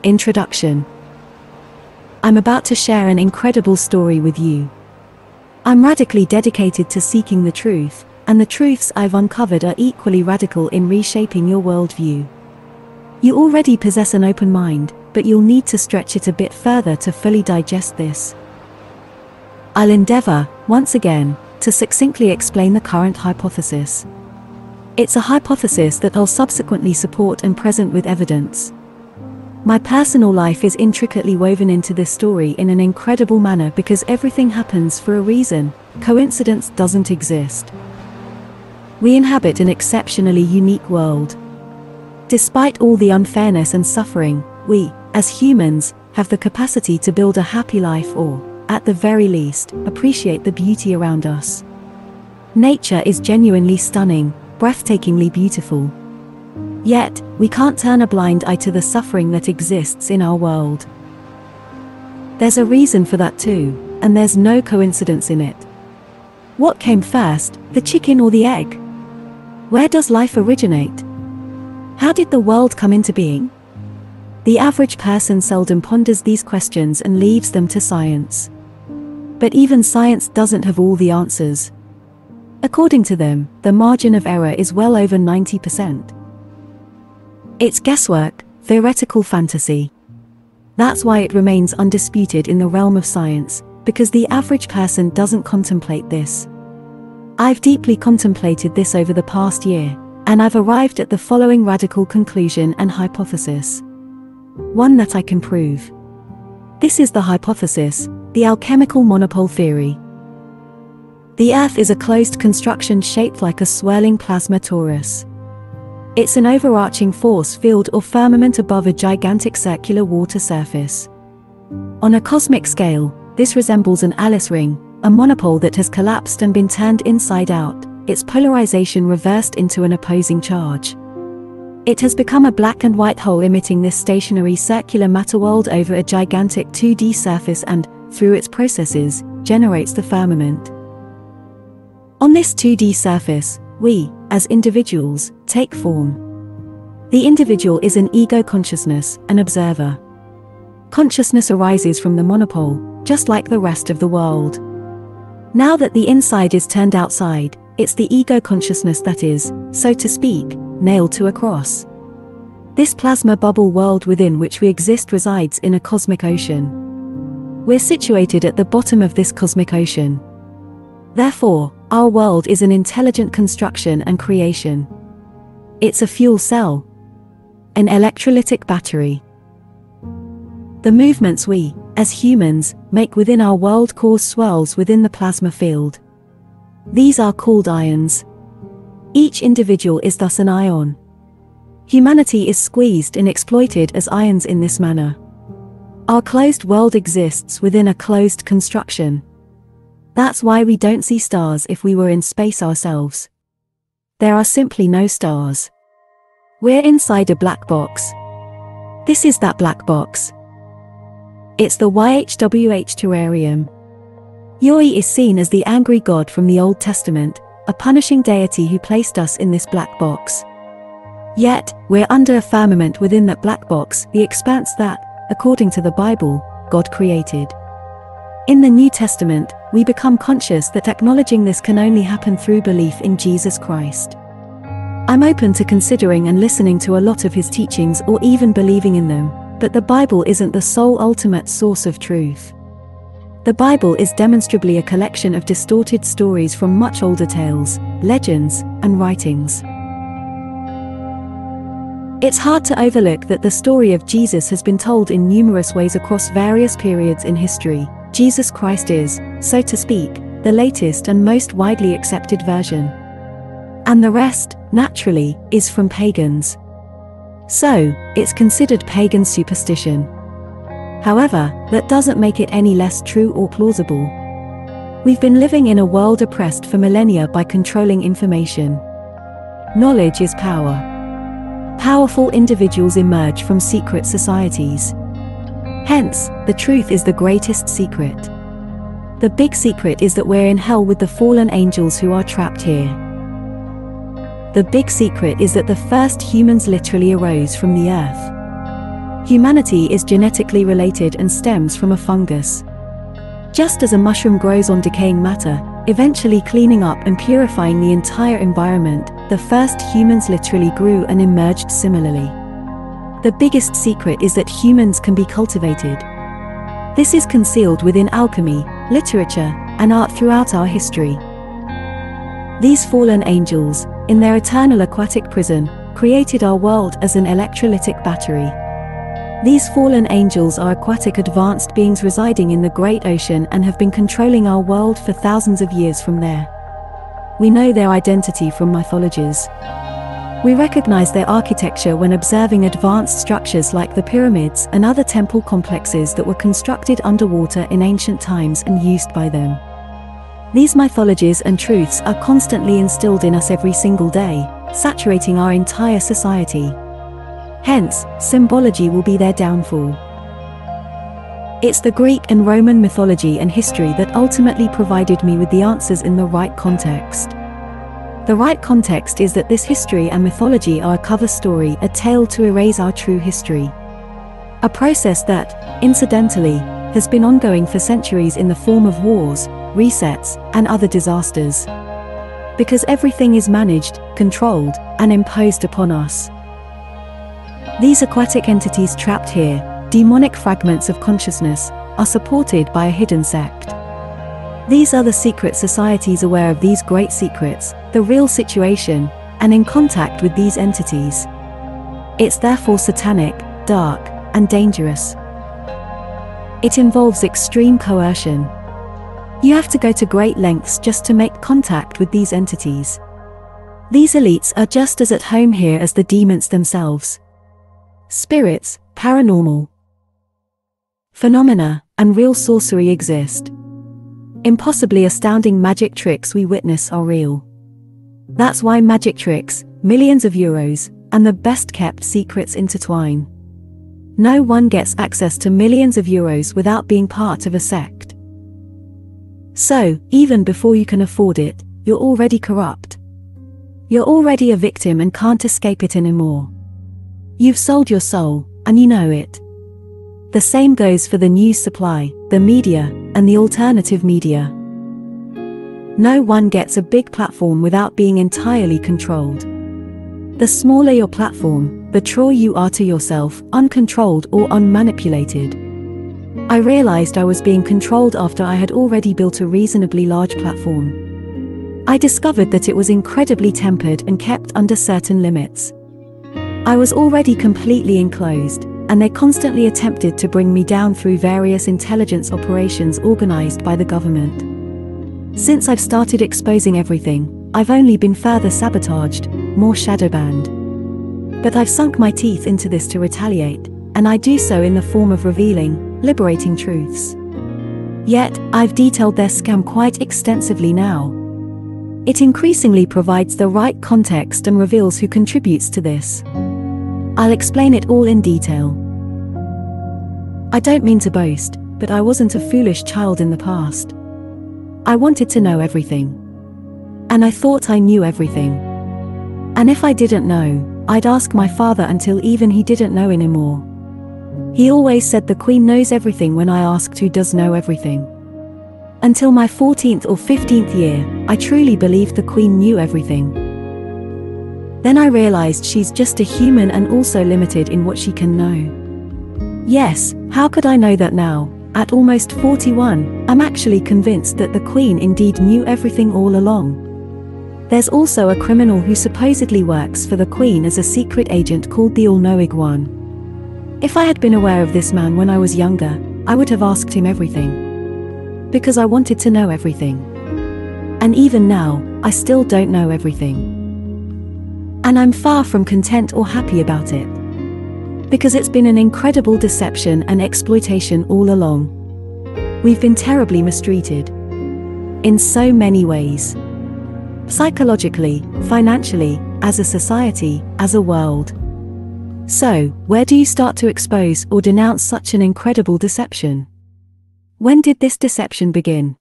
Introduction. I'm about to share an incredible story with you. I'm radically dedicated to seeking the truth, and the truths I've uncovered are equally radical in reshaping your worldview. You already possess an open mind, but you'll need to stretch it a bit further to fully digest this. I'll endeavor, once again, to succinctly explain the current hypothesis. It's a hypothesis that I'll subsequently support and present with evidence. My personal life is intricately woven into this story in an incredible manner because everything happens for a reason. Coincidence doesn't exist. We inhabit an exceptionally unique world. Despite all the unfairness and suffering, we, as humans, have the capacity to build a happy life or, at the very least, appreciate the beauty around us. Nature is genuinely stunning, breathtakingly beautiful. Yet, we can't turn a blind eye to the suffering that exists in our world. There's a reason for that too, and there's no coincidence in it. What came first, the chicken or the egg? Where does life originate? How did the world come into being? The average person seldom ponders these questions and leaves them to science. But even science doesn't have all the answers. According to them, the margin of error is well over 90%. It's guesswork, theoretical fantasy. That's why it remains undisputed in the realm of science, because the average person doesn't contemplate this. I've deeply contemplated this over the past year, and I've arrived at the following radical conclusion and hypothesis. One that I can prove. This is the hypothesis, the alchemical monopole theory. The Earth is a closed construction shaped like a swirling plasma torus. It's an overarching force field or firmament above a gigantic circular water surface. On a cosmic scale, this resembles an Alice ring, a monopole that has collapsed and been turned inside out, its polarization reversed into an opposing charge. It has become a black and white hole emitting this stationary circular matter world over a gigantic 2D surface and, through its processes, generates the firmament. On this 2D surface, we, as individuals, take form. The individual is an ego consciousness, an observer. Consciousness arises from the monopole, just like the rest of the world. Now that the inside is turned outside, it's the ego consciousness that is, so to speak, nailed to a cross. This plasma bubble world within which we exist resides in a cosmic ocean. We're situated at the bottom of this cosmic ocean. Therefore, our world is an intelligent construction and creation. It's a fuel cell. An electrolytic battery. The movements we, as humans, make within our world cause swirls within the plasma field. These are called ions. Each individual is thus an ion. Humanity is squeezed and exploited as ions in this manner. Our closed world exists within a closed construction. That's why we don't see stars if we were in space ourselves. There are simply no stars. We're inside a black box. This is that black box. It's the YHWH terrarium. Yahweh is seen as the angry god from the Old Testament, a punishing deity who placed us in this black box. Yet, we're under a firmament within that black box, the expanse that, according to the Bible, God created. In the New Testament, we become conscious that acknowledging this can only happen through belief in Jesus Christ. I'm open to considering and listening to a lot of his teachings or even believing in them, but the Bible isn't the sole ultimate source of truth. The Bible is demonstrably a collection of distorted stories from much older tales, legends, and writings. It's hard to overlook that the story of Jesus has been told in numerous ways across various periods in history. Jesus Christ is, so to speak, the latest and most widely accepted version. And the rest, naturally, is from pagans. So, it's considered pagan superstition. However, that doesn't make it any less true or plausible. We've been living in a world oppressed for millennia by controlling information. Knowledge is power. Powerful individuals emerge from secret societies. Hence, the truth is the greatest secret. The big secret is that we're in hell with the fallen angels who are trapped here. The big secret is that the first humans literally arose from the earth. Humanity is genetically related and stems from a fungus. Just as a mushroom grows on decaying matter, eventually cleaning up and purifying the entire environment, the first humans literally grew and emerged similarly. The biggest secret is that humans can be cultivated. This is concealed within alchemy, literature, and art throughout our history. These fallen angels, in their eternal aquatic prison, created our world as an electrolytic battery. These fallen angels are aquatic advanced beings residing in the great ocean and have been controlling our world for thousands of years from there. We know their identity from mythologies. We recognize their architecture when observing advanced structures like the pyramids and other temple complexes that were constructed underwater in ancient times and used by them. These mythologies and truths are constantly instilled in us every single day, saturating our entire society. Hence, symbology will be their downfall. It's the Greek and Roman mythology and history that ultimately provided me with the answers in the right context. The right context is that this history and mythology are a cover story, a tale to erase our true history. A process that, incidentally, has been ongoing for centuries in the form of wars, resets, and other disasters. Because everything is managed, controlled, and imposed upon us. These aquatic entities trapped here, demonic fragments of consciousness, are supported by a hidden sect. These are the secret societies aware of these great secrets, the real situation, and in contact with these entities. It's therefore satanic, dark, and dangerous. It involves extreme coercion. You have to go to great lengths just to make contact with these entities. These elites are just as at home here as the demons themselves. Spirits, paranormal phenomena, and real sorcery exist. Impossibly astounding magic tricks we witness are real. That's why magic tricks, millions of euros, and the best-kept secrets intertwine. No one gets access to millions of euros without being part of a sect. So, even before you can afford it, you're already corrupt. You're already a victim and can't escape it anymore. You've sold your soul, and you know it. The same goes for the news supply, the media, and the alternative media. No one gets a big platform without being entirely controlled. The smaller your platform, the truer you are to yourself, uncontrolled or unmanipulated. I realized I was being controlled after I had already built a reasonably large platform. I discovered that it was incredibly tempered and kept under certain limits. I was already completely enclosed, and they constantly attempted to bring me down through various intelligence operations organized by the government. Since I've started exposing everything, I've only been further sabotaged, more shadow banned. But I've sunk my teeth into this to retaliate, and I do so in the form of revealing, liberating truths. Yet, I've detailed their scam quite extensively now. It increasingly provides the right context and reveals who contributes to this. I'll explain it all in detail. I don't mean to boast, but I wasn't a foolish child in the past. I wanted to know everything. And I thought I knew everything. And if I didn't know, I'd ask my father until even he didn't know anymore. He always said the Queen knows everything when I asked who does know everything. Until my 14th or 15th year, I truly believed the Queen knew everything. Then I realized she's just a human and also limited in what she can know. Yes, how could I know that now, at almost 41, I'm actually convinced that the Queen indeed knew everything all along. There's also a criminal who supposedly works for the Queen as a secret agent called the All-Knowing One. If I had been aware of this man when I was younger, I would have asked him everything. Because I wanted to know everything. And even now, I still don't know everything. And I'm far from content or happy about it. Because it's been an incredible deception and exploitation all along. We've been terribly mistreated. In so many ways. Psychologically, financially, as a society, as a world. So, where do you start to expose or denounce such an incredible deception? When did this deception begin?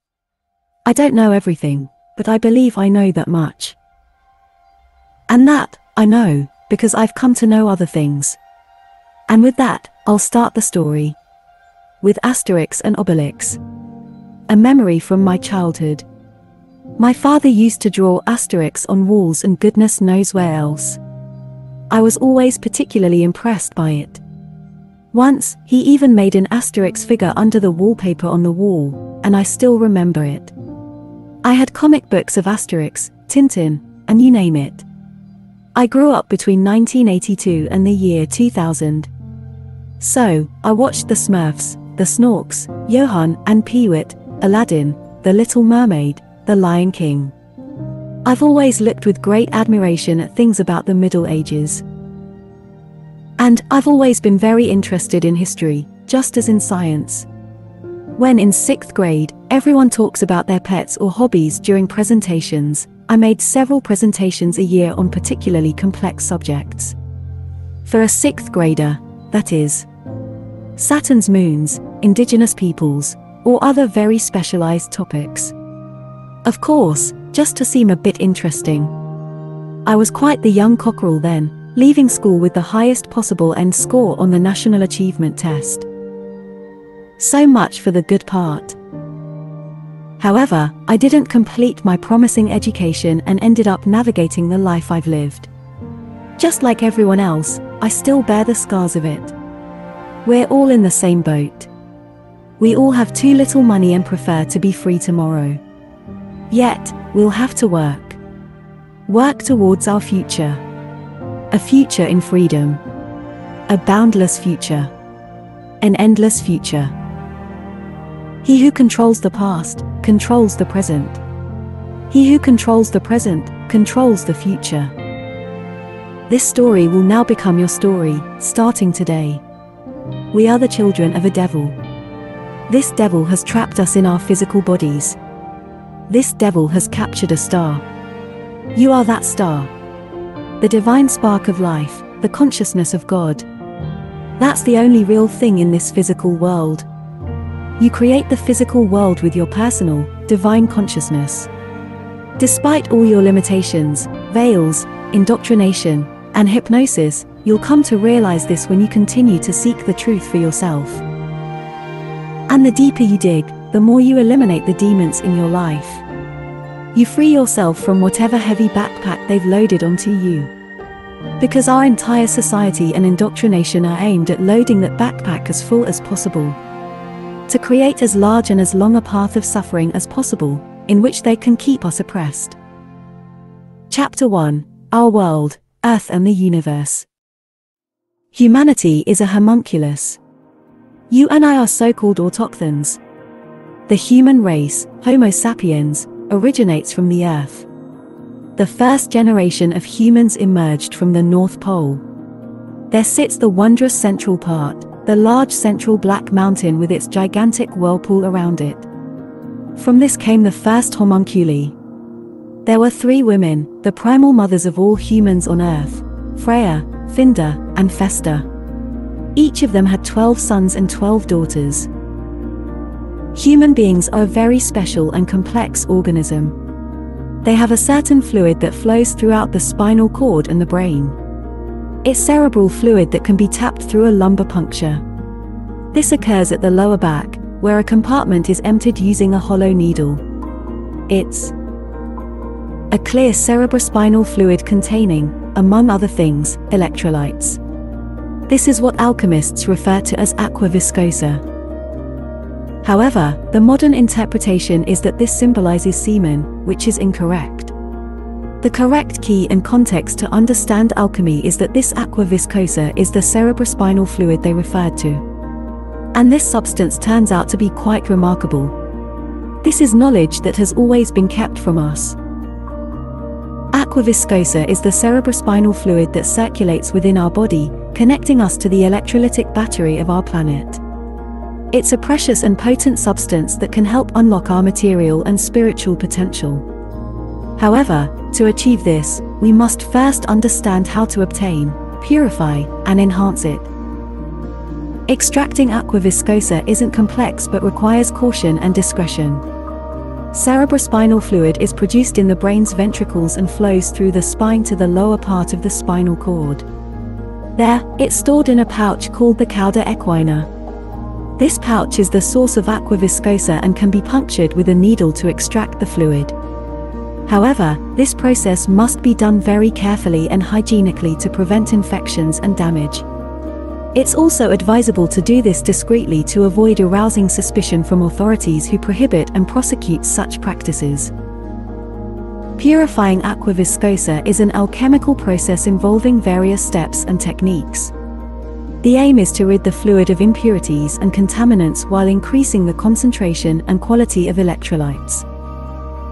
I don't know everything, but I believe I know that much. And that, I know, because I've come to know other things. And with that, I'll start the story with Asterix and Obelix, a memory from my childhood. My father used to draw Asterix on walls and goodness knows where else. I was always particularly impressed by it. Once, he even made an Asterix figure under the wallpaper on the wall, and I still remember it. I had comic books of Asterix, Tintin, and you name it. I grew up between 1982 and the year 2000. So, I watched the Smurfs, the Snorks, Johann and Peewit, Aladdin, The Little Mermaid, The Lion King. I've always looked with great admiration at things about the Middle Ages. And I've always been very interested in history, just as in science. When in 6th grade, everyone talks about their pets or hobbies during presentations, I made several presentations a year on particularly complex subjects. For a 6th grader, that is, Saturn's moons, indigenous peoples, or other very specialized topics. Of course, just to seem a bit interesting. I was quite the young cockerel then, leaving school with the highest possible end score on the National Achievement Test. So much for the good part. However, I didn't complete my promising education and ended up navigating the life I've lived. Just like everyone else, I still bear the scars of it. We're all in the same boat. We all have too little money and prefer to be free tomorrow. Yet, we'll have to work. Work towards our future. A future in freedom. A boundless future. An endless future. He who controls the past, controls the present. He who controls the present, controls the future. This story will now become your story, starting today. We are the children of a devil. This devil has trapped us in our physical bodies. This devil has captured a star. You are that star. The divine spark of life, the consciousness of God. That's the only real thing in this physical world. You create the physical world with your personal, divine consciousness. Despite all your limitations, veils, indoctrination, and hypnosis, you'll come to realize this when you continue to seek the truth for yourself. And the deeper you dig, the more you eliminate the demons in your life. You free yourself from whatever heavy backpack they've loaded onto you. Because our entire society and indoctrination are aimed at loading that backpack as full as possible. To create as large and as long a path of suffering as possible, in which they can keep us oppressed. Chapter 1. Our World, Earth and the Universe. Humanity is a homunculus. You and I are so-called autochthons. The human race, Homo sapiens, originates from the Earth. The first generation of humans emerged from the North Pole. There sits the wondrous central part, the large central black mountain with its gigantic whirlpool around it. From this came the first homunculi. There were 3 women, the primal mothers of all humans on Earth, Frya, Finda, and Festa. Each of them had 12 sons and 12 daughters. Human beings are a very special and complex organism. They have a certain fluid that flows throughout the spinal cord and the brain. It's cerebral fluid that can be tapped through a lumbar puncture. This occurs at the lower back, where a compartment is emptied using a hollow needle. It's a clear cerebrospinal fluid containing, among other things, electrolytes. This is what alchemists refer to as aqua viscosa. However, the modern interpretation is that this symbolizes semen, which is incorrect. The correct key and context to understand alchemy is that this aqua viscosa is the cerebrospinal fluid they referred to. And this substance turns out to be quite remarkable. This is knowledge that has always been kept from us. Aqua viscosa is the cerebrospinal fluid that circulates within our body, connecting us to the electrolytic battery of our planet. It's a precious and potent substance that can help unlock our material and spiritual potential. However, to achieve this, we must first understand how to obtain, purify, and enhance it. Extracting aqua viscosa isn't complex but requires caution and discretion. Cerebrospinal fluid is produced in the brain's ventricles and flows through the spine to the lower part of the spinal cord. There, it's stored in a pouch called the cauda equina. This pouch is the source of aqua viscosa and can be punctured with a needle to extract the fluid. However, this process must be done very carefully and hygienically to prevent infections and damage. It's also advisable to do this discreetly to avoid arousing suspicion from authorities who prohibit and prosecute such practices. Purifying aqua viscosa is an alchemical process involving various steps and techniques. The aim is to rid the fluid of impurities and contaminants while increasing the concentration and quality of electrolytes.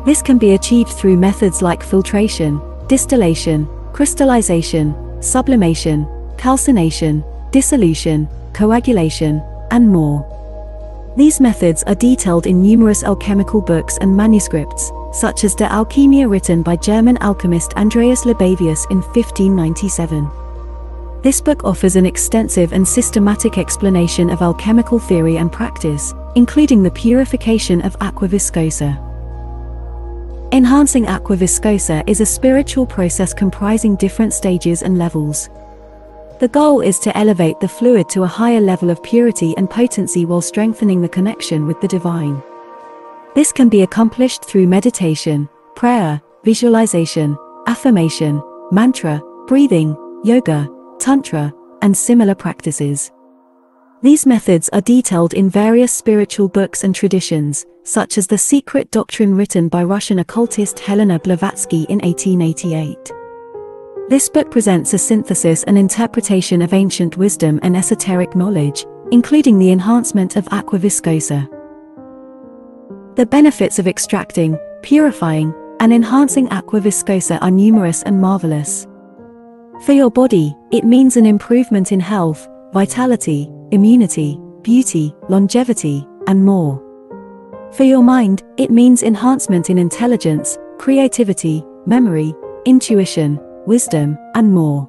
This can be achieved through methods like filtration, distillation, crystallization, sublimation, calcination, dissolution, coagulation, and more. These methods are detailed in numerous alchemical books and manuscripts, such as De Alchemia written by German alchemist Andreas Libavius in 1597. This book offers an extensive and systematic explanation of alchemical theory and practice, including the purification of aqua viscosa. Enhancing aqua viscosa is a spiritual process comprising different stages and levels. The goal is to elevate the fluid to a higher level of purity and potency while strengthening the connection with the divine. This can be accomplished through meditation, prayer, visualization, affirmation, mantra, breathing, yoga, tantra, and similar practices. These methods are detailed in various spiritual books and traditions, such as The Secret Doctrine written by Russian occultist Helena Blavatsky in 1888. This book presents a synthesis and interpretation of ancient wisdom and esoteric knowledge, including the enhancement of aqua viscosa. The benefits of extracting, purifying, and enhancing aqua viscosa are numerous and marvelous. For your body, it means an improvement in health, vitality, immunity, beauty, longevity, and more. For your mind, it means enhancement in intelligence, creativity, memory, intuition, wisdom, and more.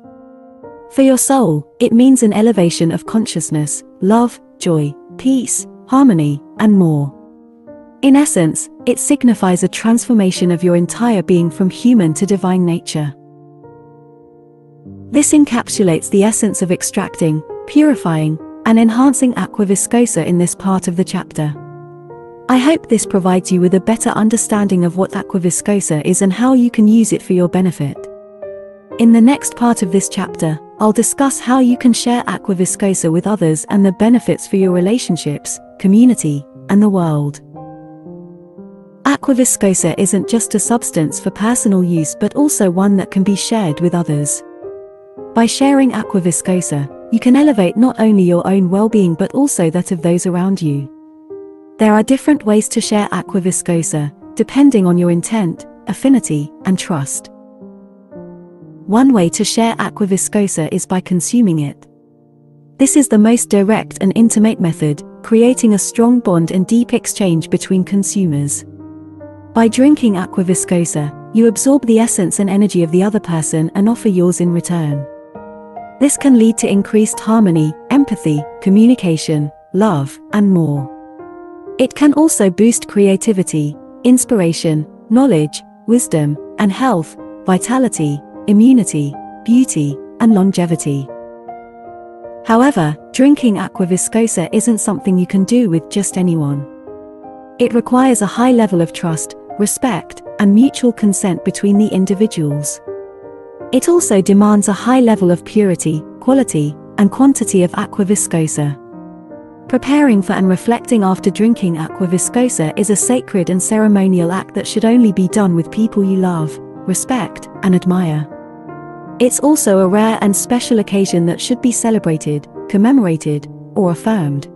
For your soul, it means an elevation of consciousness, love, joy, peace, harmony, and more. In essence, it signifies a transformation of your entire being from human to divine nature. This encapsulates the essence of extracting, purifying, and enhancing aqua viscosa in this part of the chapter. I hope this provides you with a better understanding of what aqua viscosa is and how you can use it for your benefit. In the next part of this chapter, I'll discuss how you can share aqua viscosa with others and the benefits for your relationships, community, and the world. Aqua viscosa isn't just a substance for personal use but also one that can be shared with others. By sharing aqua viscosa, you can elevate not only your own well-being but also that of those around you. There are different ways to share aqua viscosa, depending on your intent, affinity, and trust. One way to share aqua viscosa is by consuming it. This is the most direct and intimate method, creating a strong bond and deep exchange between consumers. By drinking aqua viscosa, you absorb the essence and energy of the other person and offer yours in return. This can lead to increased harmony, empathy, communication, love, and more. It can also boost creativity, inspiration, knowledge, wisdom, and health, vitality, immunity, beauty, and longevity. However, drinking aqua viscosa isn't something you can do with just anyone. It requires a high level of trust, respect, and mutual consent between the individuals. It also demands a high level of purity, quality, and quantity of aqua viscosa. Preparing for and reflecting after drinking aqua viscosa is a sacred and ceremonial act that should only be done with people you love, respect, and admire. It's also a rare and special occasion that should be celebrated, commemorated, or affirmed.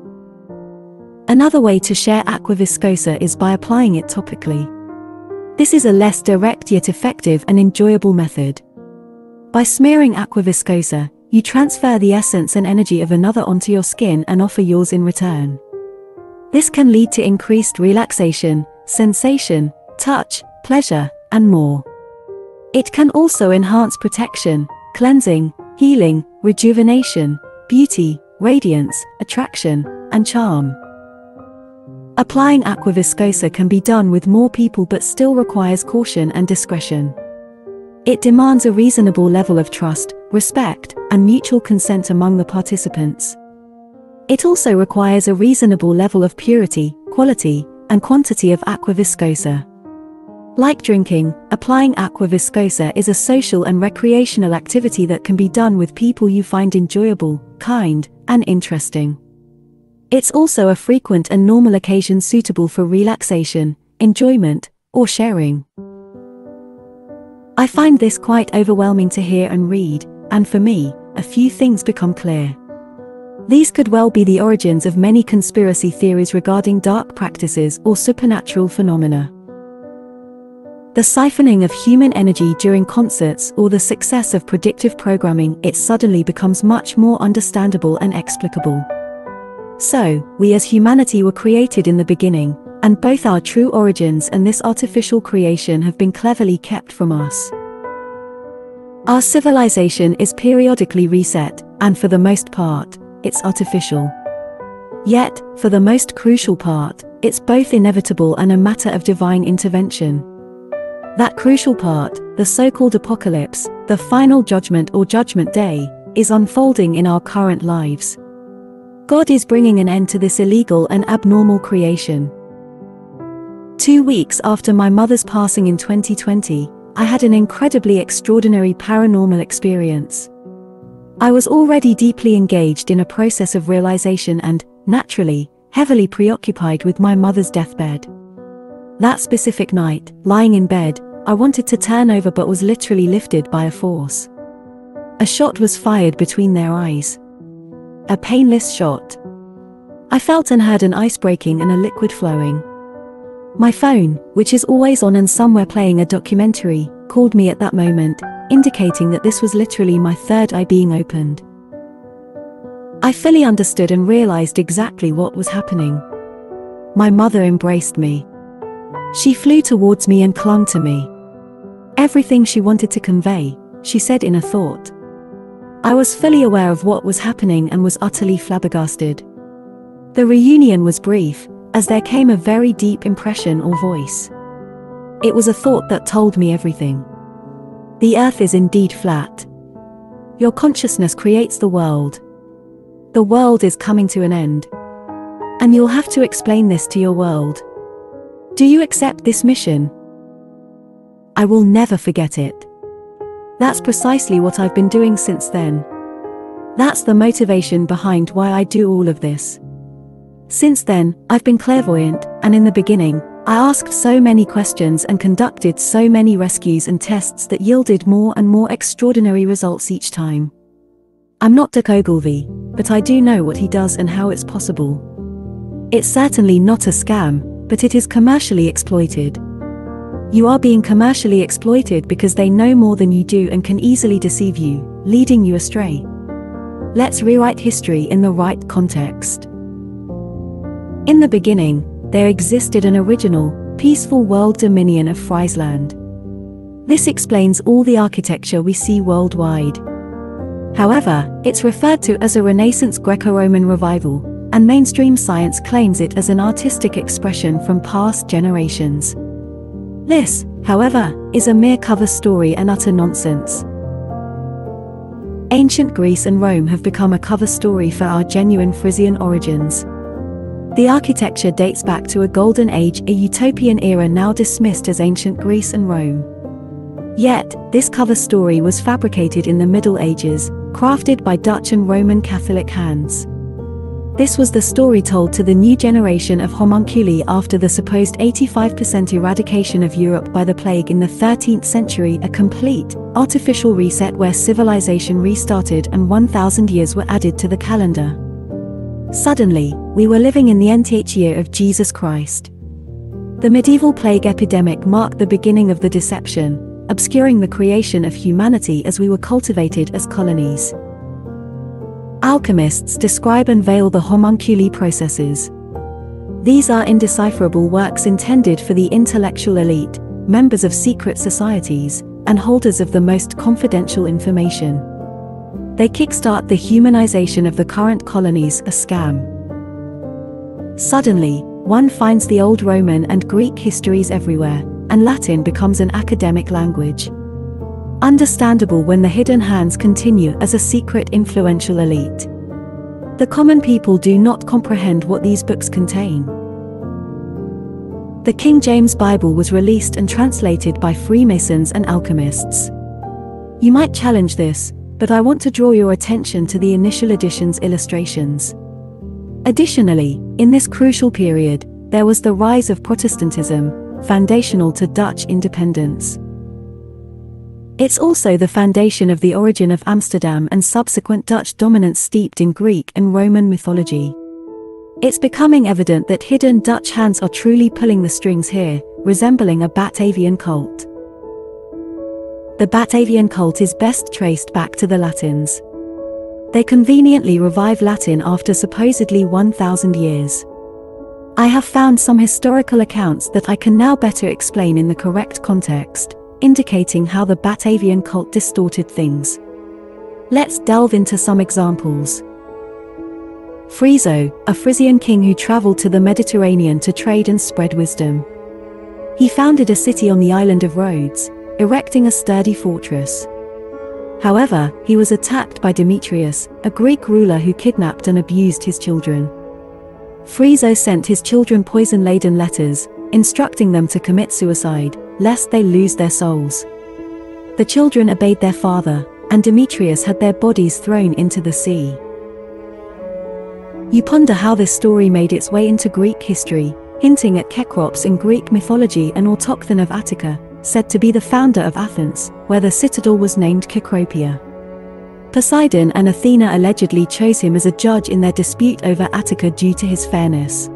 Another way to share aqua viscosa is by applying it topically. This is a less direct yet effective and enjoyable method. By smearing aqua viscosa, you transfer the essence and energy of another onto your skin and offer yours in return. This can lead to increased relaxation, sensation, touch, pleasure, and more. It can also enhance protection, cleansing, healing, rejuvenation, beauty, radiance, attraction, and charm. Applying aqua viscosa can be done with more people but still requires caution and discretion. It demands a reasonable level of trust, respect, and mutual consent among the participants. It also requires a reasonable level of purity, quality, and quantity of aqua viscosa. Like drinking, applying aqua viscosa is a social and recreational activity that can be done with people you find enjoyable, kind, and interesting. It's also a frequent and normal occasion suitable for relaxation, enjoyment, or sharing. I find this quite overwhelming to hear and read, and for me, a few things become clear. These could well be the origins of many conspiracy theories regarding dark practices or supernatural phenomena. The siphoning of human energy during concerts or the success of predictive programming, it suddenly becomes much more understandable and explicable. So, we as humanity were created in the beginning, and both our true origins and this artificial creation have been cleverly kept from us. Our civilization is periodically reset, and for the most part, it's artificial. Yet, for the most crucial part, it's both inevitable and a matter of divine intervention. That crucial part, the so-called apocalypse, the final judgment or judgment day, is unfolding in our current lives. God is bringing an end to this illegal and abnormal creation. 2 weeks after my mother's passing in 2020, I had an incredibly extraordinary paranormal experience. I was already deeply engaged in a process of realization and, naturally, heavily preoccupied with my mother's deathbed. That specific night, lying in bed, I wanted to turn over but was literally lifted by a force. A shot was fired between their eyes. A painless shot. I felt and heard an ice breaking and a liquid flowing. My phone, which is always on and somewhere playing a documentary, called me at that moment, indicating that this was literally my third eye being opened. I fully understood and realized exactly what was happening. My mother embraced me. She flew towards me and clung to me. Everything she wanted to convey, she said in a thought. I was fully aware of what was happening and was utterly flabbergasted. The reunion was brief, as there came a very deep impression or voice. It was a thought that told me everything. The earth is indeed flat. Your consciousness creates the world. The world is coming to an end. And you'll have to explain this to your world. Do you accept this mission? I will never forget it. That's precisely what I've been doing since then. That's the motivation behind why I do all of this. Since then, I've been clairvoyant, and in the beginning, I asked so many questions and conducted so many rescues and tests that yielded more and more extraordinary results each time. I'm not Dr. Ogilvy, but I do know what he does and how it's possible. It's certainly not a scam, but it is commercially exploited. You are being commercially exploited because they know more than you do and can easily deceive you, leading you astray. Let's rewrite history in the right context. In the beginning, there existed an original, peaceful world dominion of Frya's land. This explains all the architecture we see worldwide. However, it's referred to as a Renaissance Greco-Roman revival, and mainstream science claims it as an artistic expression from past generations. This, however, is a mere cover story and utter nonsense. Ancient Greece and Rome have become a cover story for our genuine Frisian origins. The architecture dates back to a golden age, a utopian era now dismissed as ancient Greece and Rome. Yet, this cover story was fabricated in the Middle Ages, crafted by Dutch and Roman Catholic hands. This was the story told to the new generation of homunculi after the supposed 85% eradication of Europe by the plague in the 13th century, a complete, artificial reset where civilization restarted and 1,000 years were added to the calendar. Suddenly, we were living in the nth year of Jesus Christ. The medieval plague epidemic marked the beginning of the deception, obscuring the creation of humanity as we were cultivated as colonies. Alchemists describe and veil the homunculi processes. These are indecipherable works intended for the intellectual elite, members of secret societies, and holders of the most confidential information. They kickstart the humanization of the current colonies, a scam. Suddenly, one finds the old Roman and Greek histories everywhere, and Latin becomes an academic language. Understandable when the hidden hands continue as a secret influential elite. The common people do not comprehend what these books contain. The King James Bible was released and translated by Freemasons and alchemists. You might challenge this, but I want to draw your attention to the initial edition's illustrations. Additionally, in this crucial period, there was the rise of Protestantism, foundational to Dutch independence. It's also the foundation of the origin of Amsterdam and subsequent Dutch dominance steeped in Greek and Roman mythology. It's becoming evident that hidden Dutch hands are truly pulling the strings here, resembling a Batavian cult. The Batavian cult is best traced back to the Latins. They conveniently revive Latin after supposedly 1,000 years. I have found some historical accounts that I can now better explain in the correct context, indicating how the Batavian cult distorted things. Let's delve into some examples. Frya, a Frisian king who traveled to the Mediterranean to trade and spread wisdom. He founded a city on the island of Rhodes, erecting a sturdy fortress. However, he was attacked by Demetrius, a Greek ruler who kidnapped and abused his children. Frya sent his children poison-laden letters, instructing them to commit suicide, lest they lose their souls. The children obeyed their father, and Demetrius had their bodies thrown into the sea. You ponder how this story made its way into Greek history, hinting at Kekrops in Greek mythology, an autochthon of Attica, said to be the founder of Athens, where the citadel was named Kekropia. Poseidon and Athena allegedly chose him as a judge in their dispute over Attica due to his fairness.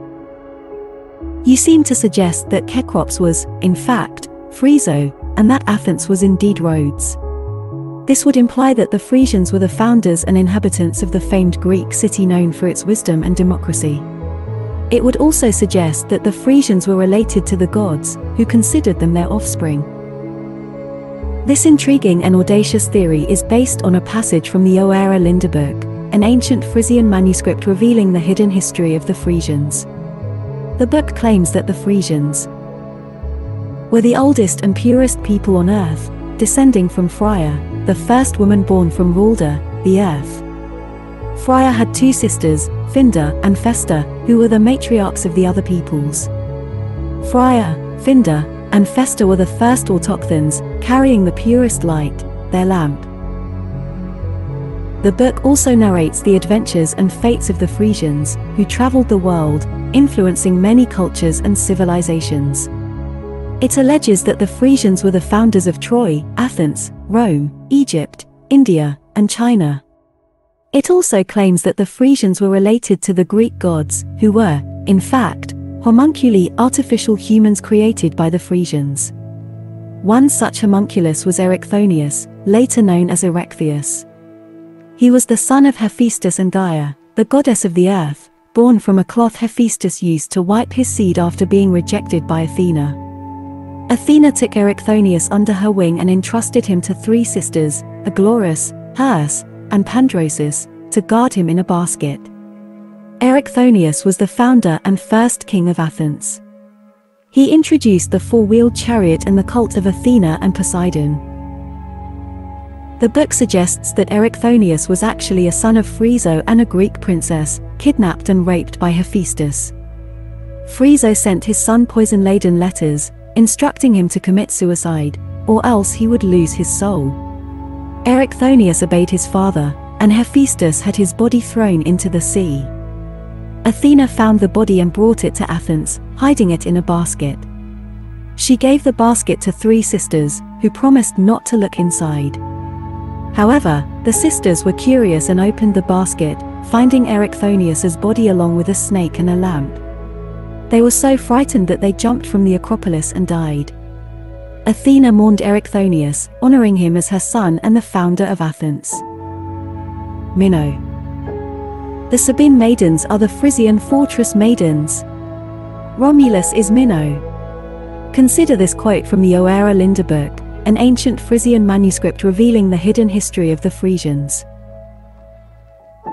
You seem to suggest that Kekrops was, in fact, Frya, and that Athens was indeed Rhodes. This would imply that the Frisians were the founders and inhabitants of the famed Greek city known for its wisdom and democracy. It would also suggest that the Frisians were related to the gods, who considered them their offspring. This intriguing and audacious theory is based on a passage from the Oera Linda book, an ancient Frisian manuscript revealing the hidden history of the Frisians. The book claims that the Frisians were the oldest and purest people on earth, descending from Frya, the first woman born from Wralda, the earth. Frya had two sisters, Finda and Festa, who were the matriarchs of the other peoples. Frya, Finda, and Festa were the first autochthons, carrying the purest light, their lamp. The book also narrates the adventures and fates of the Frisians, who traveled the world, influencing many cultures and civilizations. It alleges that the Frisians were the founders of Troy, Athens, Rome, Egypt, India, and China. It also claims that the Frisians were related to the Greek gods, who were, in fact, homunculi, artificial humans created by the Frisians. One such homunculus was Erichthonius, later known as Erechtheus. He was the son of Hephaestus and Gaia, the goddess of the earth, born from a cloth Hephaestus used to wipe his seed after being rejected by Athena. Athena took Erichthonius under her wing and entrusted him to three sisters, Aglaurus, Herse, and Pandrosis, to guard him in a basket. Erichthonius was the founder and first king of Athens. He introduced the four-wheeled chariot and the cult of Athena and Poseidon. The book suggests that Erichthonius was actually a son of Frya and a Greek princess, kidnapped and raped by Hephaestus. Frya sent his son poison-laden letters, instructing him to commit suicide, or else he would lose his soul. Erichthonius obeyed his father, and Hephaestus had his body thrown into the sea. Athena found the body and brought it to Athens, hiding it in a basket. She gave the basket to three sisters, who promised not to look inside. However, the sisters were curious and opened the basket, finding Erichthonius's body along with a snake and a lamp. They were so frightened that they jumped from the Acropolis and died. Athena mourned Erichthonius, honoring him as her son and the founder of Athens. Minnow. The Sabine maidens are the Frisian fortress maidens. Romulus is Minnow. Consider this quote from the Oera Linda book, an ancient Frisian manuscript revealing the hidden history of the Frisians.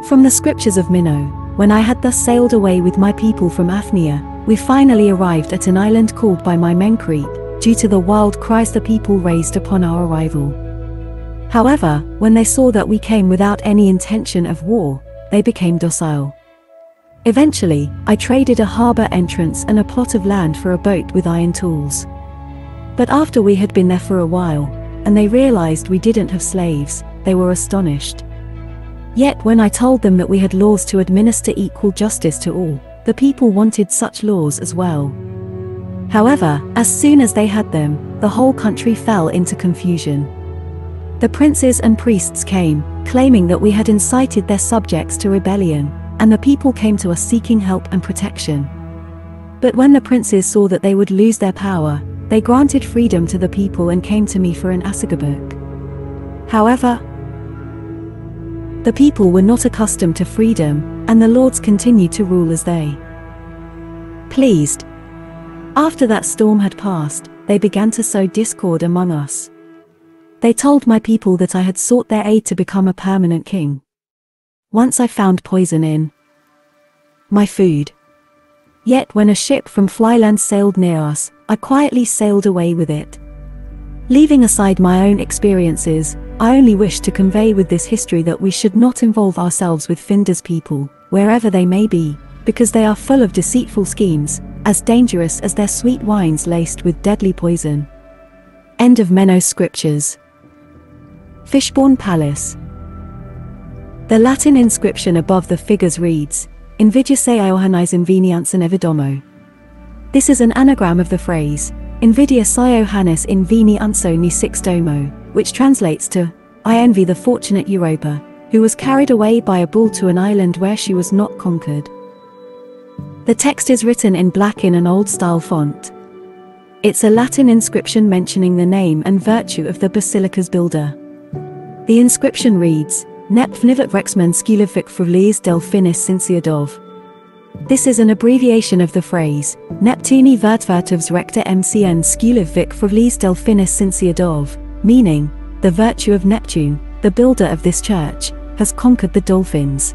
From the scriptures of Minnow, when I had thus sailed away with my people from Athnia, we finally arrived at an island called by my men Crete, due to the wild cries the people raised upon our arrival. However, when they saw that we came without any intention of war, they became docile. Eventually, I traded a harbor entrance and a plot of land for a boat with iron tools. But after we had been there for a while, and they realized we didn't have slaves, they were astonished. Yet when I told them that we had laws to administer equal justice to all, the people wanted such laws as well. However, as soon as they had them, the whole country fell into confusion. The princes and priests came, claiming that we had incited their subjects to rebellion, and the people came to us seeking help and protection. But when the princes saw that they would lose their power, they granted freedom to the people and came to me for an asagabuk. However, the people were not accustomed to freedom, and the lords continued to rule as they pleased. After that storm had passed, they began to sow discord among us. They told my people that I had sought their aid to become a permanent king. Once I found poison in my food. Yet when a ship from Flyland sailed near us, I quietly sailed away with it. Leaving aside my own experiences, I only wish to convey with this history that we should not involve ourselves with Finder's people, wherever they may be, because they are full of deceitful schemes, as dangerous as their sweet wines laced with deadly poison. End of Menno's Scriptures. Fishbourne Palace. The Latin inscription above the figures reads, Invidiae Iohannis invenians in evidomo. This is an anagram of the phrase, Invidius Iohannis in veni unso ni six domo, which translates to, I envy the fortunate Europa, who was carried away by a bull to an island where she was not conquered. The text is written in black in an old-style font. It's a Latin inscription mentioning the name and virtue of the basilica's builder. The inscription reads, Nep vnivet rexmen skilivic frulis delphinis cinciadov. This is an abbreviation of the phrase, Neptuni vertvertivs recta mcn skilivic frulis delphinis cinciadov, meaning, the virtue of Neptune, the builder of this church, has conquered the dolphins.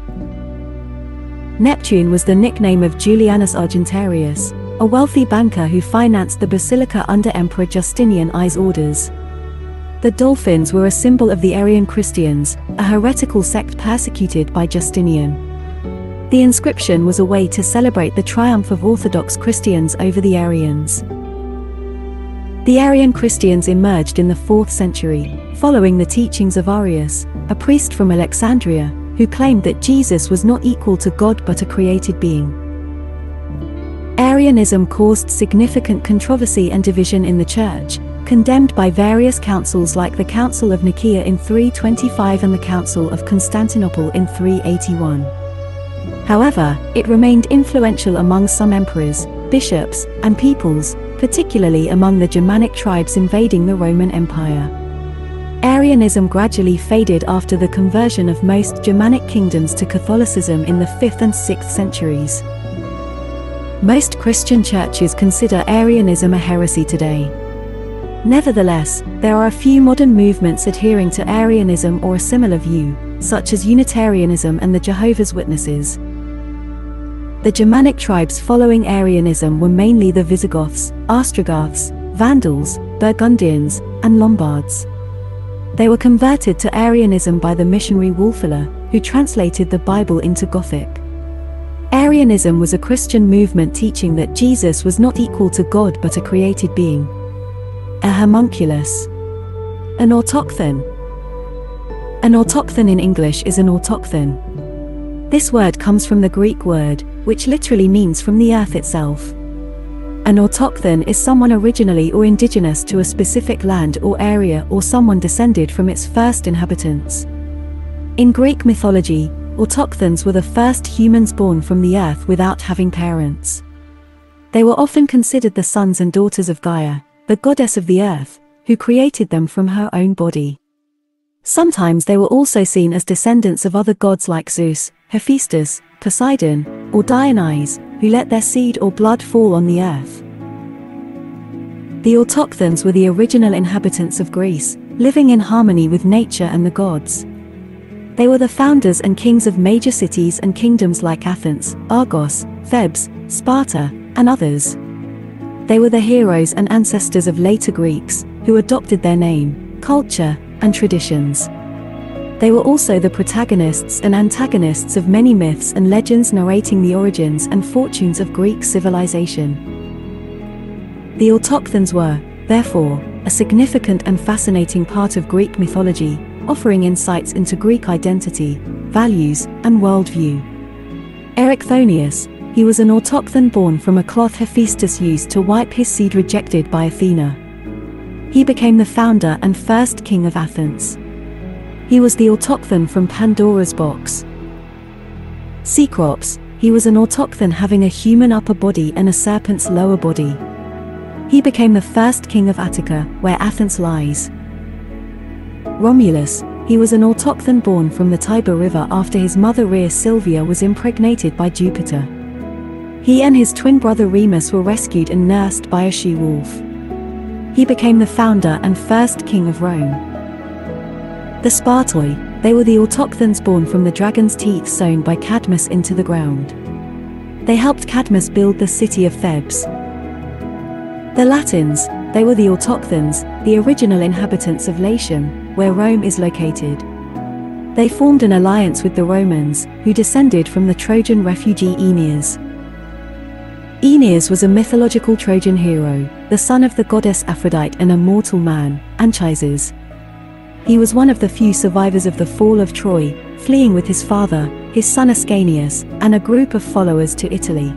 Neptune was the nickname of Julianus Argentarius, a wealthy banker who financed the basilica under Emperor Justinian I's orders. The dolphins were a symbol of the Arian Christians, a heretical sect persecuted by Justinian. The inscription was a way to celebrate the triumph of Orthodox Christians over the Arians. The Arian Christians emerged in the 4th century, following the teachings of Arius, a priest from Alexandria, who claimed that Jesus was not equal to God but a created being. Arianism caused significant controversy and division in the Church, condemned by various councils like the Council of Nicaea in 325 and the Council of Constantinople in 381. However, it remained influential among some emperors, bishops, and peoples, particularly among the Germanic tribes invading the Roman Empire. Arianism gradually faded after the conversion of most Germanic kingdoms to Catholicism in the 5th and 6th centuries. Most Christian churches consider Arianism a heresy today. Nevertheless, there are a few modern movements adhering to Arianism or a similar view, such as Unitarianism and the Jehovah's Witnesses. The Germanic tribes following Arianism were mainly the Visigoths, Ostrogoths, Vandals, Burgundians, and Lombards. They were converted to Arianism by the missionary Wulfila, who translated the Bible into Gothic. Arianism was a Christian movement teaching that Jesus was not equal to God but a created being. A homunculus. An autochthon. An autochthon in English is an autochthon. This word comes from the Greek word, which literally means from the earth itself. An autochthon is someone originally or indigenous to a specific land or area or someone descended from its first inhabitants. In Greek mythology, autochthons were the first humans born from the earth without having parents. They were often considered the sons and daughters of Gaia, the goddess of the earth, who created them from her own body. Sometimes they were also seen as descendants of other gods like Zeus, Hephaestus, Poseidon, or Dionysus, who let their seed or blood fall on the earth. The autochthons were the original inhabitants of Greece, living in harmony with nature and the gods. They were the founders and kings of major cities and kingdoms like Athens, Argos, Thebes, Sparta, and others. They were the heroes and ancestors of later Greeks, who adopted their name, culture, and traditions. They were also the protagonists and antagonists of many myths and legends narrating the origins and fortunes of Greek civilization. The autochthons were, therefore, a significant and fascinating part of Greek mythology, offering insights into Greek identity, values, and worldview. Erichthonius, he was an autochthon born from a cloth Hephaestus used to wipe his seed rejected by Athena. He became the founder and first king of Athens. He was the autochthon from Pandora's box. Cecrops, he was an autochthon having a human upper body and a serpent's lower body. He became the first king of Attica, where Athens lies. Romulus, he was an autochthon born from the Tiber River after his mother Rhea Silvia was impregnated by Jupiter. He and his twin brother Remus were rescued and nursed by a she-wolf. He became the founder and first king of Rome. The Spartoi, they were the autochthons born from the dragon's teeth sown by Cadmus into the ground. They helped Cadmus build the city of Thebes. The Latins, they were the autochthons, the original inhabitants of Latium, where Rome is located. They formed an alliance with the Romans, who descended from the Trojan refugee Aeneas. Aeneas was a mythological Trojan hero, the son of the goddess Aphrodite and a mortal man, Anchises. He was one of the few survivors of the fall of Troy, fleeing with his father, his son Ascanius, and a group of followers to Italy.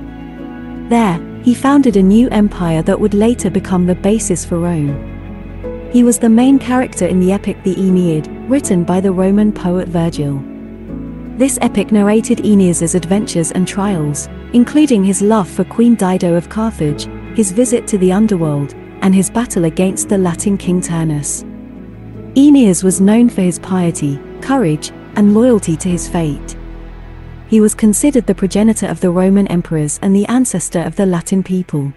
There, he founded a new empire that would later become the basis for Rome. He was the main character in the epic The Aeneid, written by the Roman poet Virgil. This epic narrated Aeneas's adventures and trials, including his love for Queen Dido of Carthage, his visit to the underworld, and his battle against the Latin king Turnus. Aeneas was known for his piety, courage, and loyalty to his fate. He was considered the progenitor of the Roman emperors and the ancestor of the Latin people.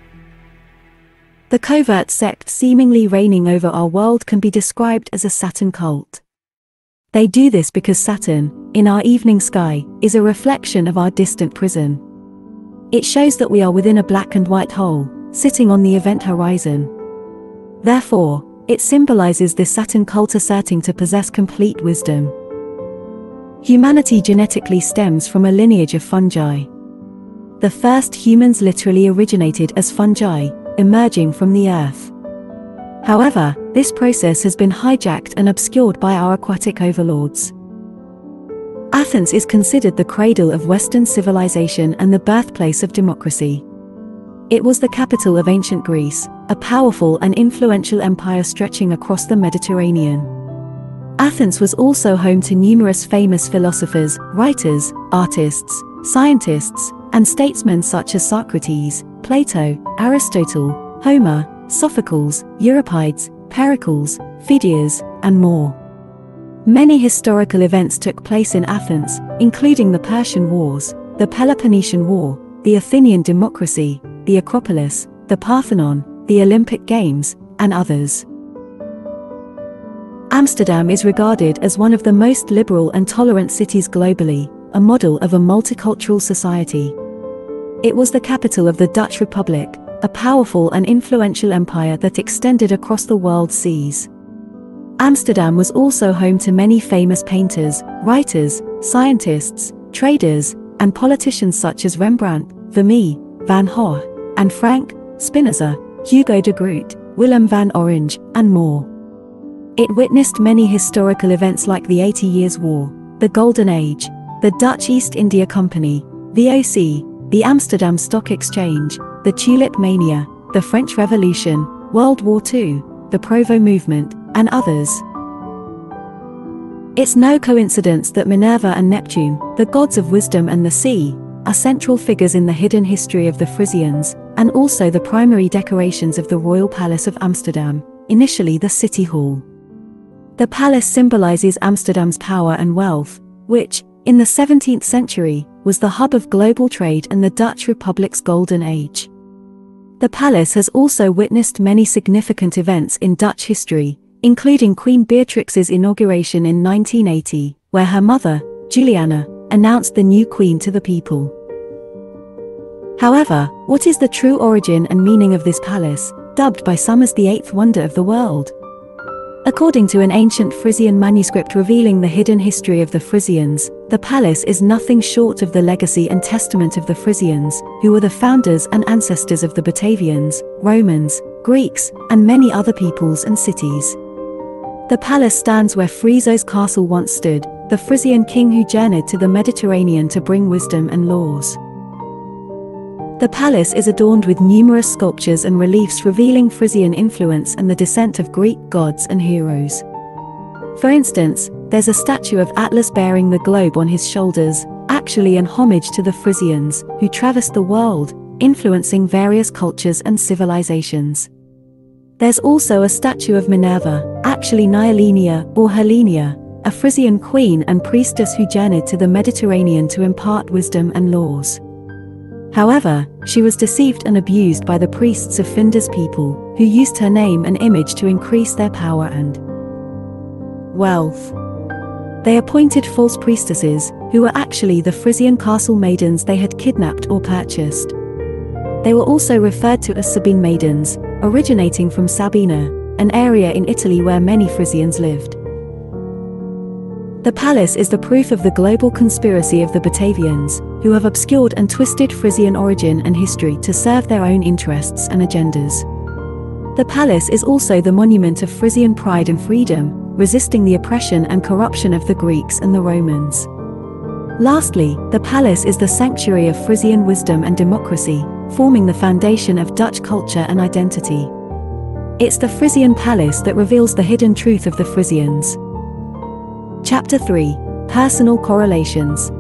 The covert sect seemingly reigning over our world can be described as a Saturn cult. They do this because Saturn, in our evening sky, is a reflection of our distant prison. It shows that we are within a black and white hole, sitting on the event horizon. Therefore, it symbolizes this Saturn cult asserting to possess complete wisdom. Humanity genetically stems from a lineage of fungi. The first humans literally originated as fungi, emerging from the earth. However, this process has been hijacked and obscured by our aquatic overlords. Athens is considered the cradle of Western civilization and the birthplace of democracy. It was the capital of ancient Greece, a powerful and influential empire stretching across the Mediterranean. Athens was also home to numerous famous philosophers, writers, artists, scientists, and statesmen such as Socrates, Plato, Aristotle, Homer, Sophocles, Euripides, Pericles, Phidias, and more. Many historical events took place in Athens, including the Persian Wars, the Peloponnesian War, the Athenian democracy, the Acropolis, the Parthenon, the Olympic Games, and others. Amsterdam is regarded as one of the most liberal and tolerant cities globally, a model of a multicultural society. It was the capital of the Dutch Republic, a powerful and influential empire that extended across the world's seas. Amsterdam was also home to many famous painters, writers, scientists, traders, and politicians such as Rembrandt, Vermeer, Van Gogh, and Frank, Spinoza, Hugo de Groot, Willem van Orange, and more. It witnessed many historical events like the 80 Years' War, the Golden Age, the Dutch East India Company, VOC, the Amsterdam Stock Exchange, the Tulip Mania, the French Revolution, World War II, the Provo Movement, and others. It's no coincidence that Minerva and Neptune, the gods of wisdom and the sea, are central figures in the hidden history of the Frisians, and also the primary decorations of the Royal Palace of Amsterdam, initially the City Hall. The palace symbolizes Amsterdam's power and wealth, which, in the 17th century, was the hub of global trade and the Dutch Republic's golden age. The palace has also witnessed many significant events in Dutch history, including Queen Beatrix's inauguration in 1980, where her mother, Juliana, announced the new queen to the people. However, what is the true origin and meaning of this palace, dubbed by some as the eighth wonder of the world? According to an ancient Frisian manuscript revealing the hidden history of the Frisians, the palace is nothing short of the legacy and testament of the Frisians, who were the founders and ancestors of the Batavians, Romans, Greeks, and many other peoples and cities. The palace stands where Frieso's castle once stood, the Frisian king who journeyed to the Mediterranean to bring wisdom and laws. The palace is adorned with numerous sculptures and reliefs revealing Frisian influence and the descent of Greek gods and heroes. For instance, there's a statue of Atlas bearing the globe on his shoulders, actually an homage to the Frisians, who traversed the world, influencing various cultures and civilizations. There's also a statue of Minerva, actually Nyalenia or Helenia, a Frisian queen and priestess who journeyed to the Mediterranean to impart wisdom and laws. However, she was deceived and abused by the priests of Findar's people, who used her name and image to increase their power and wealth. They appointed false priestesses, who were actually the Frisian castle maidens they had kidnapped or purchased. They were also referred to as Sabine maidens, originating from Sabina, an area in Italy where many Frisians lived. The palace is the proof of the global conspiracy of the Batavians, who have obscured and twisted Frisian origin and history to serve their own interests and agendas. The palace is also the monument of Frisian pride and freedom, resisting the oppression and corruption of the Greeks and the Romans. Lastly, the palace is the sanctuary of Frisian wisdom and democracy, forming the foundation of Dutch culture and identity. It's the Frisian palace that reveals the hidden truth of the Frisians. Chapter 3: Personal Correlations.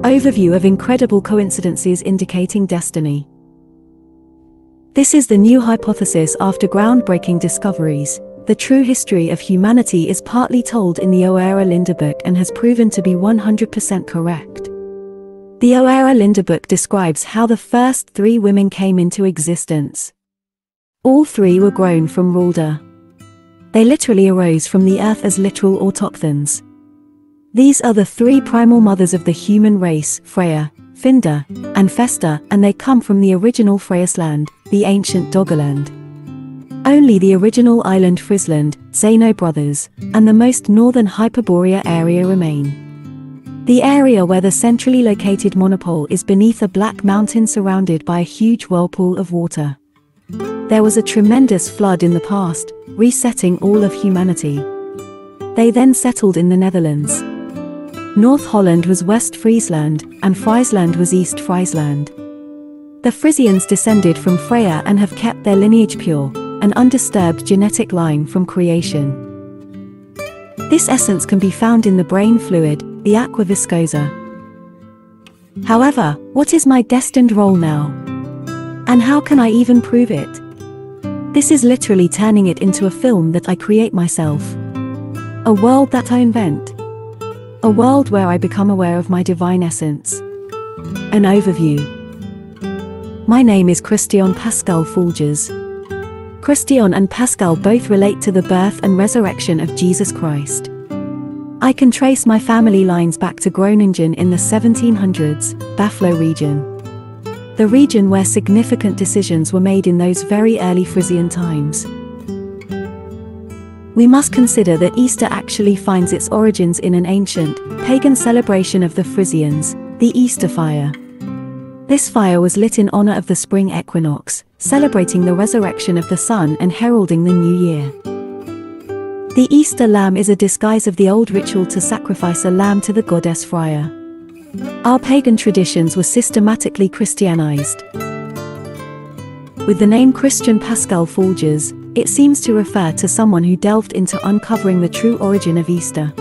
Overview of incredible coincidences indicating destiny. This is the new hypothesis after groundbreaking discoveries. The true history of humanity is partly told in the Oera Linda book and has proven to be 100% correct. The Oera Linda book describes how the first 3 women came into existence. All 3 were grown from Wralda. They literally arose from the earth as literal autochthons. These are the 3 primal mothers of the human race, Frya, Findar, and Festa, and they come from the original Freyasland, the ancient Doggerland. Only the original island Frisland, Zeno brothers, and the most northern Hyperborea area remain. The area where the centrally located monopole is beneath a black mountain surrounded by a huge whirlpool of water. There was a tremendous flood in the past, resetting all of humanity. They then settled in the Netherlands. North Holland was West Friesland, and Friesland was East Friesland. The Frisians descended from Frya and have kept their lineage pure, an undisturbed genetic line from creation. This essence can be found in the brain fluid, the aqua viscosa. However, what is my destined role now? And how can I even prove it? This is literally turning it into a film that I create myself. A world that I invent. A world where I become aware of my divine essence. An overview. My name is Christian Pascal Folgers. Christian and Pascal both relate to the birth and resurrection of Jesus Christ. I can trace my family lines back to Groningen in the 1700s, Baflo region. The region where significant decisions were made in those very early Frisian times. We must consider that Easter actually finds its origins in an ancient, pagan celebration of the Frisians, the Easter fire. This fire was lit in honor of the spring equinox, celebrating the resurrection of the sun and heralding the new year. The Easter lamb is a disguise of the old ritual to sacrifice a lamb to the goddess Frya. Our pagan traditions were systematically Christianized. With the name Christian Pascal Folgers, it seems to refer to someone who delved into uncovering the true origin of Easter.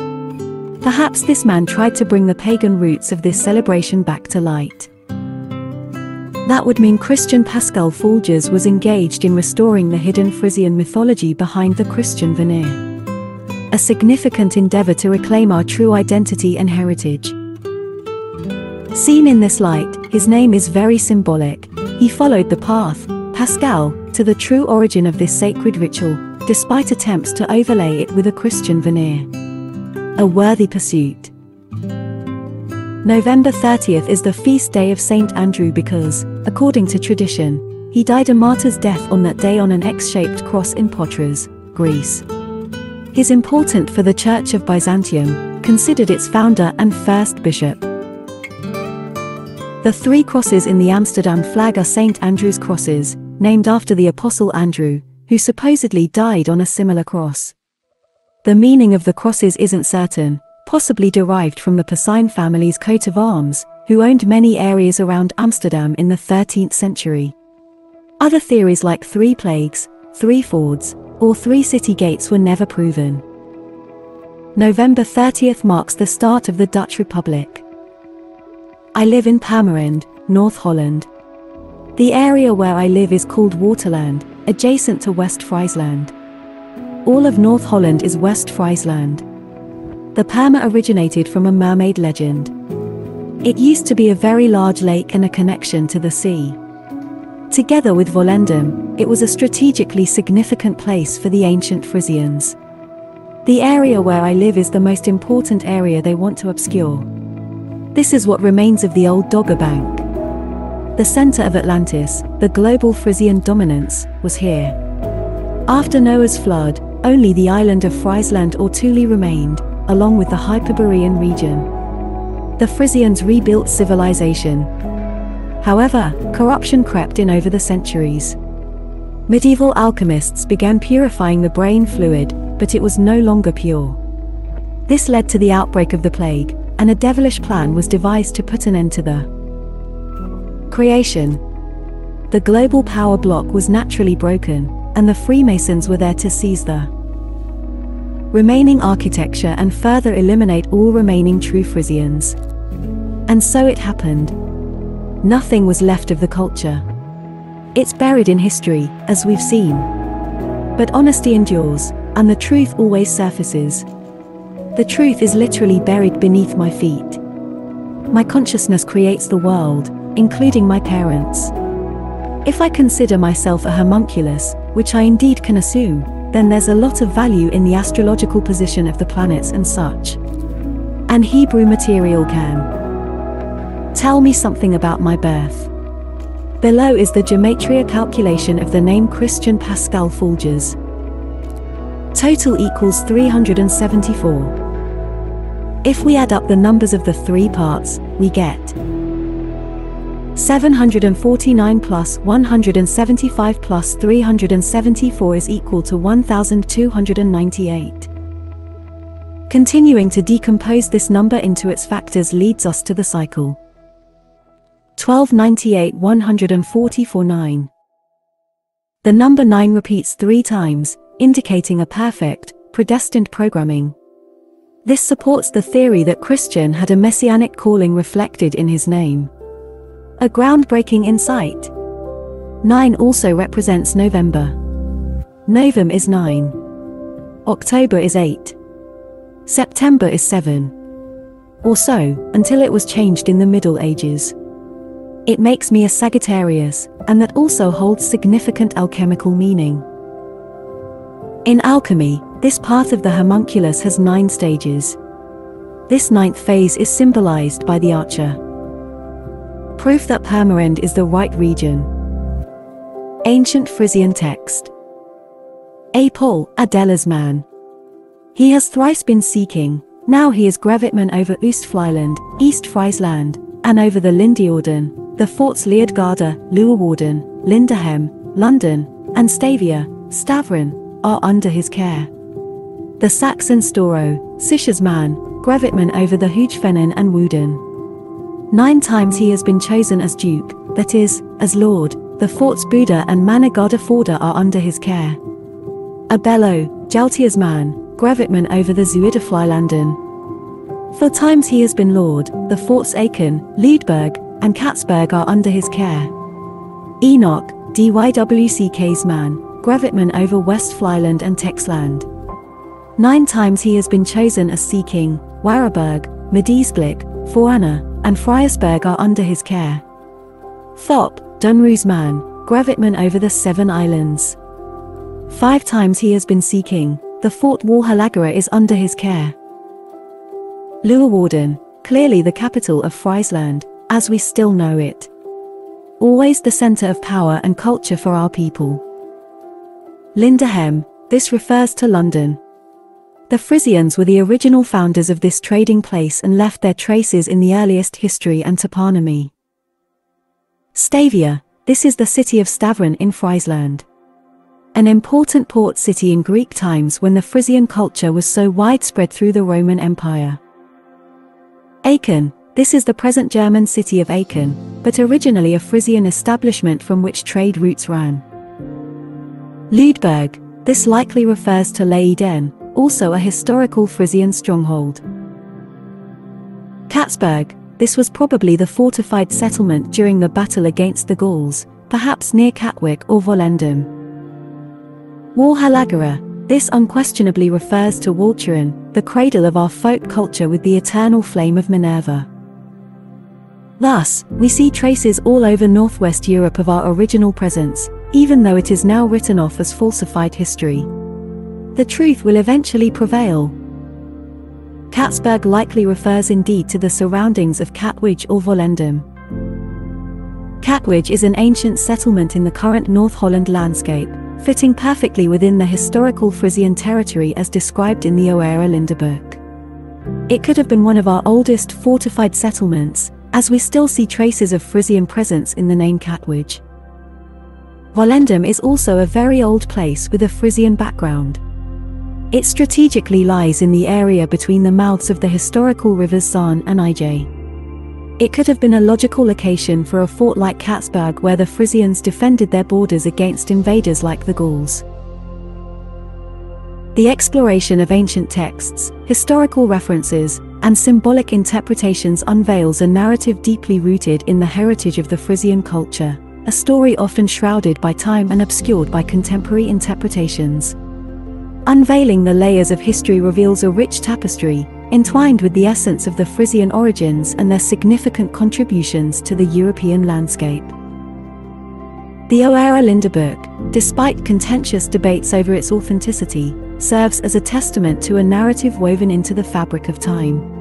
Perhaps this man tried to bring the pagan roots of this celebration back to light. That would mean Christian Pascal Folgers was engaged in restoring the hidden Frisian mythology behind the Christian veneer. A significant endeavor to reclaim our true identity and heritage. Seen in this light, his name is very symbolic. He followed the path, Pascal, to the true origin of this sacred ritual, despite attempts to overlay it with a Christian veneer. A worthy pursuit. November 30th is the feast day of Saint Andrew because, according to tradition, he died a martyr's death on that day on an X-shaped cross in Patras, Greece. He's important for the Church of Byzantium, considered its founder and first bishop. The 3 crosses in the Amsterdam flag are St. Andrew's crosses, named after the Apostle Andrew, who supposedly died on a similar cross. The meaning of the crosses isn't certain, possibly derived from the Piscine family's coat of arms, who owned many areas around Amsterdam in the 13th century. Other theories like 3 plagues, 3 fords, or 3 city gates were never proven. November 30th marks the start of the Dutch Republic. I live in Purmerend, North Holland. The area where I live is called Waterland, adjacent to West Friesland. All of North Holland is West Friesland. The Purmer originated from a mermaid legend. It used to be a very large lake and a connection to the sea. Together with Volendam, it was a strategically significant place for the ancient Frisians. The area where I live is the most important area they want to obscure. This is what remains of the old Dogger Bank. The center of Atlantis, the global Frisian dominance, was here. After Noah's flood, only the island of Friesland or Thule remained, along with the Hyperborean region. The Frisians rebuilt civilization. However, corruption crept in over the centuries. Medieval alchemists began purifying the brain fluid, but it was no longer pure. This led to the outbreak of the plague, and a devilish plan was devised to put an end to the creation. The global power block was naturally broken, and the Freemasons were there to seize the remaining architecture and further eliminate all remaining true Frisians. And so it happened. Nothing was left of the culture. It's buried in history, as we've seen. But honesty endures, and the truth always surfaces. The truth is literally buried beneath my feet. My consciousness creates the world, including my parents. If I consider myself a homunculus, which I indeed can assume, then there's a lot of value in the astrological position of the planets and such. And Hebrew material can tell me something about my birth. Below is the gematria calculation of the name Christian Pascal Folgers. Total equals 374. If we add up the numbers of the 3 parts, we get 749 plus 175 plus 374 is equal to 1298. Continuing to decompose this number into its factors leads us to the cycle. 1298 144 9. The number 9 repeats 3 times, indicating a perfect, predestined programming. This supports the theory that Christian had a messianic calling reflected in his name. A groundbreaking insight. 9 also represents November. Novem is 9. October is 8. September is 7. Or so, until it was changed in the Middle Ages. It makes me a Sagittarius, and that also holds significant alchemical meaning. In alchemy, this path of the homunculus has 9 stages. This 9th phase is symbolized by the archer. Proof that Purmerend is the right region. Ancient Frisian text. Apol, Adela's man. He has thrice been seeking, now he is Grevitman over Oostfriesland, East Friesland, and over the Lindeorden, the forts Leerdgarde, Leeuwarden, Linderhem, London, and Stavia, Stavren, are under his care. The Saxon Storo, Sisha's man, Grevitman over the Hoogvenen and Wouden. 9 times he has been chosen as Duke, that is, as Lord. The forts Buda and Manigardeforda are under his care. Abello, Jaltia's man, Grevitman over the Zuiderflylanden. 4 times he has been Lord. The forts Aachen, Luedberg, and Katzberg are under his care. Enoch, Dywck's man, Grevitman over Westflyland and Texland. 9 times he has been chosen as Sea King. Warraburg, Medisglik, Foana, and Friarsberg are under his care. Thop, Dunru's man, Grevitman over the 7 islands. 5 times he has been Sea King. The fort Walhalagara is under his care. Leeuwarden, clearly the capital of Friesland, as we still know it. Always the center of power and culture for our people. Linderhem, this refers to London. The Frisians were the original founders of this trading place and left their traces in the earliest history and toponymy. Stavia, this is the city of Stavron in Friesland. An important port city in Greek times when the Frisian culture was so widespread through the Roman Empire. Aachen, this is the present German city of Aachen, but originally a Frisian establishment from which trade routes ran. Lüdeberg, this likely refers to Leyden, also a historical Frisian stronghold. Katzberg, this was probably the fortified settlement during the battle against the Gauls, perhaps near Katwijk or Volendam. Walhallagara, this unquestionably refers to Walcheren, the cradle of our folk culture with the eternal flame of Minerva. Thus, we see traces all over Northwest Europe of our original presence, even though it is now written off as falsified history. The truth will eventually prevail. Katzberg likely refers indeed to the surroundings of Katwijk or Volendam. Katwijk is an ancient settlement in the current North Holland landscape, fitting perfectly within the historical Frisian territory as described in the Oude Lindenboek. It could have been one of our oldest fortified settlements, as we still see traces of Frisian presence in the name Katwijk. Volendam is also a very old place with a Frisian background. It strategically lies in the area between the mouths of the historical rivers Zaan and IJ. It could have been a logical location for a fort like Katzberg where the Frisians defended their borders against invaders like the Gauls. The exploration of ancient texts, historical references, and symbolic interpretations unveils a narrative deeply rooted in the heritage of the Frisian culture, a story often shrouded by time and obscured by contemporary interpretations. Unveiling the layers of history reveals a rich tapestry, entwined with the essence of the Frisian origins and their significant contributions to the European landscape. The Oude Lindenboek, despite contentious debates over its authenticity, serves as a testament to a narrative woven into the fabric of time.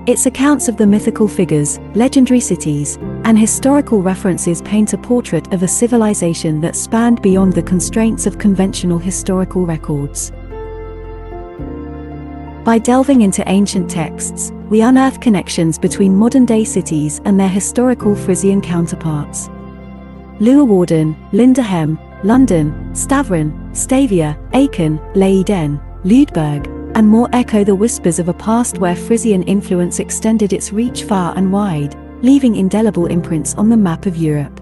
Its accounts of the mythical figures, legendary cities, and historical references paint a portrait of a civilization that spanned beyond the constraints of conventional historical records. By delving into ancient texts, we unearth connections between modern-day cities and their historical Frisian counterparts. Leeuwarden, Lindenham, London, Stavron, Stavia, Aachen, Leyden, Lüdeberg, and more echo the whispers of a past where Frisian influence extended its reach far and wide, leaving indelible imprints on the map of Europe.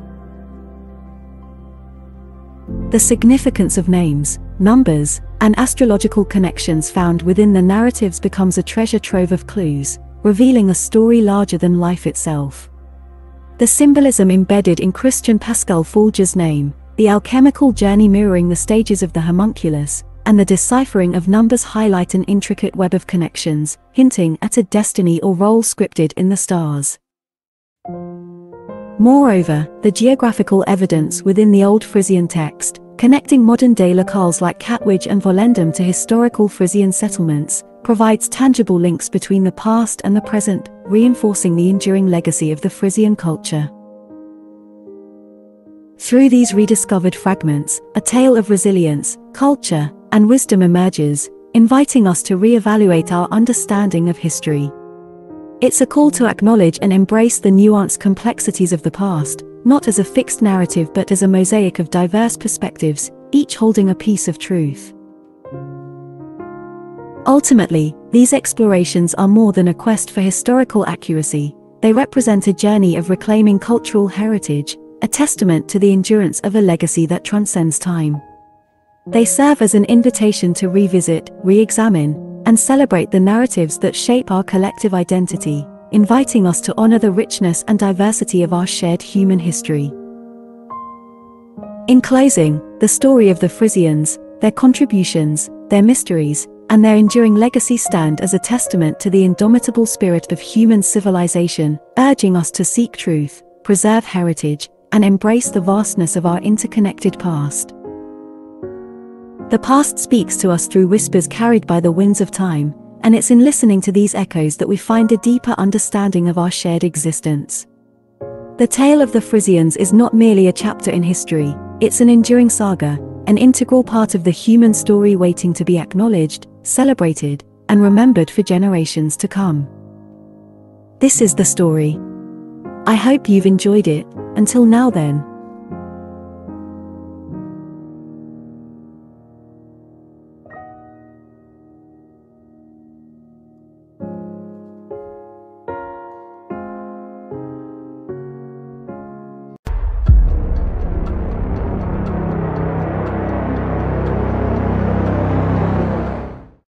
The significance of names, numbers, and astrological connections found within the narratives becomes a treasure trove of clues, revealing a story larger than life itself. The symbolism embedded in Christian Pascal Folger's name, the alchemical journey mirroring the stages of the Homunculus, and the deciphering of numbers highlight an intricate web of connections, hinting at a destiny or role scripted in the stars. Moreover, the geographical evidence within the Old Frisian text, connecting modern-day locales like Katwijk and Volendam to historical Frisian settlements, provides tangible links between the past and the present, reinforcing the enduring legacy of the Frisian culture. Through these rediscovered fragments, a tale of resilience, culture, and wisdom emerges, inviting us to re-evaluate our understanding of history. It's a call to acknowledge and embrace the nuanced complexities of the past, not as a fixed narrative but as a mosaic of diverse perspectives, each holding a piece of truth. Ultimately, these explorations are more than a quest for historical accuracy. They represent a journey of reclaiming cultural heritage, a testament to the endurance of a legacy that transcends time. They serve as an invitation to revisit, re-examine, and celebrate the narratives that shape our collective identity, inviting us to honor the richness and diversity of our shared human history. In closing, the story of the Frisians, their contributions, their mysteries, and their enduring legacy stand as a testament to the indomitable spirit of human civilization, urging us to seek truth, preserve heritage, and embrace the vastness of our interconnected past. The past speaks to us through whispers carried by the winds of time, and it's in listening to these echoes that we find a deeper understanding of our shared existence. The tale of the Frisians is not merely a chapter in history, it's an enduring saga, an integral part of the human story waiting to be acknowledged, celebrated, and remembered for generations to come. This is the story. I hope you've enjoyed it. Until now then.